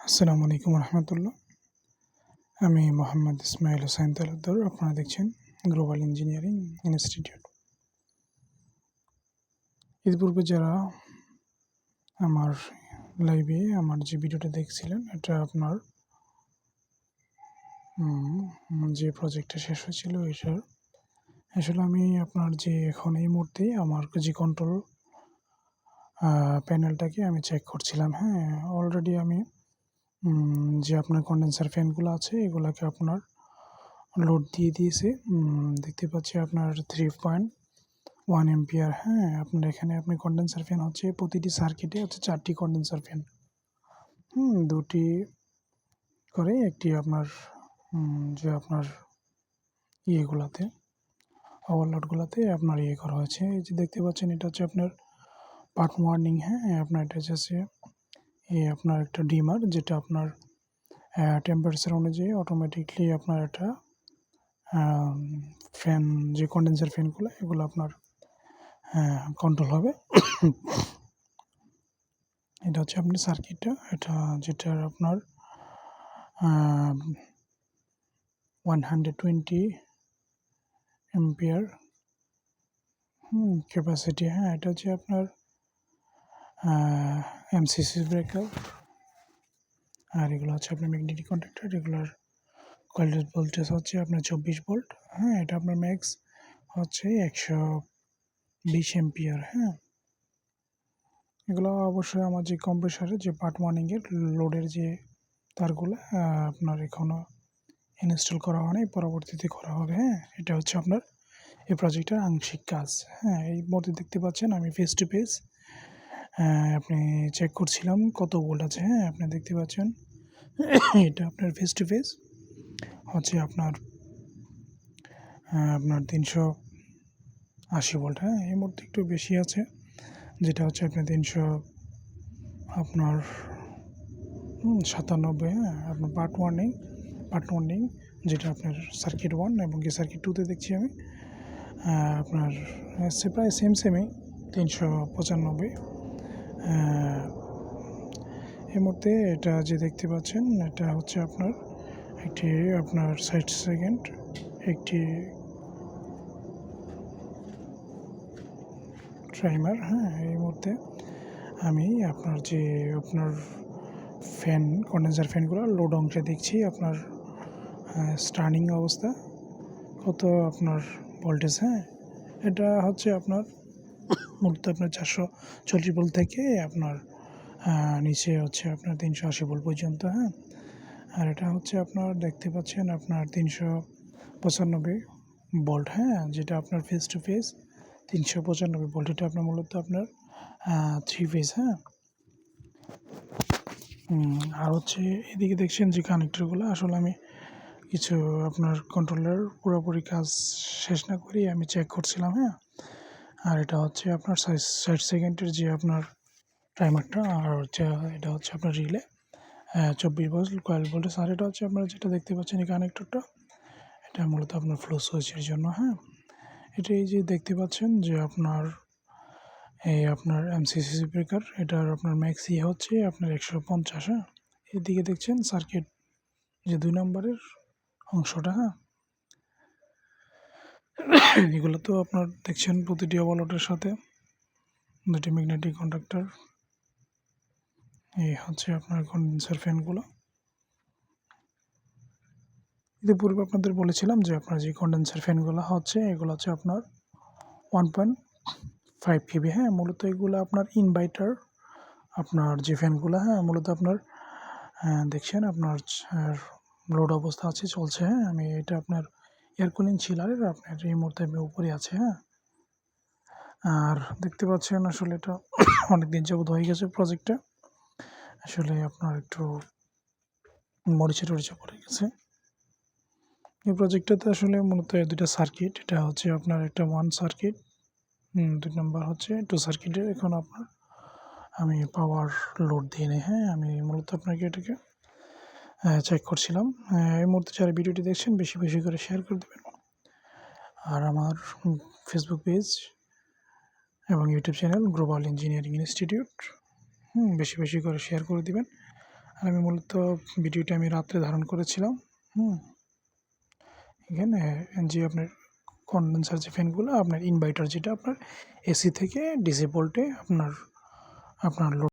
আসসালামু আলাইকুম রহমতুল্লাহ। আমি মোহাম্মদ ইসমাইল হোসাইন তালুকদার। আপনারা দেখছেন গ্লোবাল ইঞ্জিনিয়ারিং ইনস্টিটিউট। ইতিপূর্বে যারা আমার লাইভে আমার যে ভিডিওটা দেখছিলেন, এটা আপনার যে প্রজেক্টটা শেষ হয়েছিল এটার আসলে আমি আপনার যে এখন এই মুহূর্তে আমার যে কন্ট্রোল প্যানেলটাকে আমি চেক করছিলাম। হ্যাঁ, অলরেডি আমি যে আপনার কন্ডেন্সার ফ্যানগুলো আছে এগুলাকে আপনার লোড দিয়ে দিয়েছে। দেখতে পাচ্ছি আপনার 3.1 এম্পিয়ার। হ্যাঁ, আপনার এখানে আপনি কন্ডেন্সার ফ্যান হচ্ছে প্রতিটি সার্কিটে হচ্ছে 4টি কন্ডেন্সার ফ্যান, 2টি করে একটি আপনার যে আপনার ইয়েগুলাতে ওভারলোডগুলাতে আপনার ইয়ে করা হয়েছে। এই যে দেখতে পাচ্ছেন এটা হচ্ছে আপনার পার্ট ওয়ার্নিং। হ্যাঁ, আপনার এটা হচ্ছে আপনার একটা ডিমার, যেটা আপনার টেম্পারেচার অনুযায়ী অটোমেটিকলি আপনার এটা ফ্যান যে কন্ডেন্সার ফ্যানগুলো এগুলো আপনার কন্ট্রোল হবে। এটা হচ্ছে আপনার সার্কিটটা, এটা যেটার আপনার 120 এম্পিয়ার ক্যাপাসিটি। হ্যাঁ, এটা হচ্ছে আপনার এমসিসি ব্রেকার, আর এগুলো হচ্ছে আপনার ম্যাগনেটিক কন্ট্যাক্টর। এগুলোর কোয়ালিটি ভোল্টেজ হচ্ছে আপনার 24 ভোল্ট। হ্যাঁ, এটা আপনার ম্যাক্স হচ্ছে 120 এম্পিয়ার। হ্যাঁ, এগুলো অবশ্যই আমার যে কম্প্রেসারের যে পার্ট ওয়ার্নিংয়ের লোডের যে তারগুলো আপনার এখনও ইনস্টল করা হয়নি, পরবর্তীতে করা হবে। হ্যাঁ, এটা হচ্ছে আপনার এই প্রজেক্টের আংশিক কাজ। হ্যাঁ, এই মুহূর্তে দেখতে পাচ্ছেন আমি ফেস টু ফেস আপনি চেক করছিলাম কত ভোল্ট আছে। হ্যাঁ, আপনি দেখতে পাচ্ছেন এটা আপনার ফেস টু ফেস হচ্ছে আপনার 380 ভোল্ট। হ্যাঁ, এই মুহূর্তে একটু বেশি আছে, যেটা হচ্ছে আপনার 397। হ্যাঁ, আপনার পার্ট ওয়ার্নিং যেটা আপনার সার্কিট 1 এবং কি সার্কিট 2তে দেখছি আমি আপনার প্রায় সেমই 395। এই মুহূর্তে এটা যে দেখতে পাচ্ছেন এটা হচ্ছে আপনার একটি আপনার 60 সেকেন্ড একটি টাইমার। হ্যাঁ, এই মুহূর্তে আমি আপনার যে আপনার ফ্যান কন্ডেন্সার ফ্যানগুলো লোড অংশে দেখছি আপনার স্টার্নিং অবস্থা কত আপনার ভোল্টেজ। হ্যাঁ, এটা হচ্ছে আপনার মূলত আপনার 440 ভোল্ট থেকে আপনার নিচে হচ্ছে আপনার 380 ভোল্ট পর্যন্ত। হ্যাঁ, আর এটা হচ্ছে আপনার দেখতে পাচ্ছেন আপনার 395 ভোল্ট। হ্যাঁ, যেটা আপনার ফেস টু ফেস 395 ভোল্ট। এটা আপনার মূলত আপনার 3 ফেজ। হ্যাঁ, আর হচ্ছে এদিকে দেখছেন যে কানেক্টরগুলো আসলে আমি কিছু আপনার কন্ট্রোলার পুরোপুরি কাজ শেষ না করেই আমি চেক করছিলাম। হ্যাঁ, আর এটা হচ্ছে আপনার 60 সেকেন্ডের যে আপনার টাইমারটা, আর হচ্ছে এটা হচ্ছে আপনার রিলে 24 ভোল্ট কয়েল ভোল্টেজ। আর এটা হচ্ছে আপনারা যেটা দেখতে পাচ্ছেন এই কানেক্টরটা, এটা মূলত আপনার ফ্লো সুইচের জন্য। হ্যাঁ, এটা এই যে দেখতে পাচ্ছেন যে আপনার এই আপনার এমসিসি ব্রেকার, এটার আপনার ম্যাক্সি হচ্ছে আপনার 150। হ্যাঁ, এদিকে দেখছেন সার্কিট যে 2 নম্বরের অংশটা। হ্যাঁ, এগুলো তো আপনার দেখছেন প্রতিটি ওভারলোডের সাথে 2টি ম্যাগনেটিক কন্ডাক্টর। এই হচ্ছে আপনার কন্ডেন্সার ফ্যানগুলো। ইতিপূর্বে আপনাদের বলেছিলাম যে আপনার যে কন্ডেন্সার ফ্যানগুলো হচ্ছে এগুলো হচ্ছে আপনার 1.5 কেভি। হ্যাঁ, মূলত এগুলো আপনার ইনভার্টার আপনার যে ফ্যানগুলো। হ্যাঁ, মূলত আপনার দেখছেন আপনার লোড অবস্থা আছে, চলছে। হ্যাঁ, আমি এটা আপনার এয়ার কুলিং চিলারের আপনার এই মুহূর্তে আমি উপরে আছে। হ্যাঁ, আর দেখতে পাচ্ছেন আসলে এটা অনেকদিন যাবত হয়ে গেছে প্রজেক্টটা, আসলে আপনার একটু মরিচা টরিচা পড়ে গেছে। এই প্রজেক্টটাতে আসলে মূলত 2টা সার্কিট, এটা হচ্ছে আপনার একটা 1 সার্কিট, 2 নম্বর হচ্ছে 2 সার্কিটের। এখন আপনার আমি পাওয়ার লোড দিয়ে নিই। হ্যাঁ, আমি মূলত আপনাকে এটাকে চেক করছিলাম। এই মুহূর্তে যারা ভিডিওটি দেখছেন বেশি বেশি করে শেয়ার করে দেবেন, আর আমার ফেসবুক পেজ এবং YouTube channel global engineering institute বেশি বেশি করে শেয়ার করে দিবেন। আর আমি মূলত ভিডিওটি আমি রাত্রে ধারণ করেছিলাম। এখানে যে আপনার কনডেন্সার যে ফ্যানগুলো আপনার ইনভার্টার যেটা আপনার এসি থেকে ডিসি ভোল্টে আপনার লোড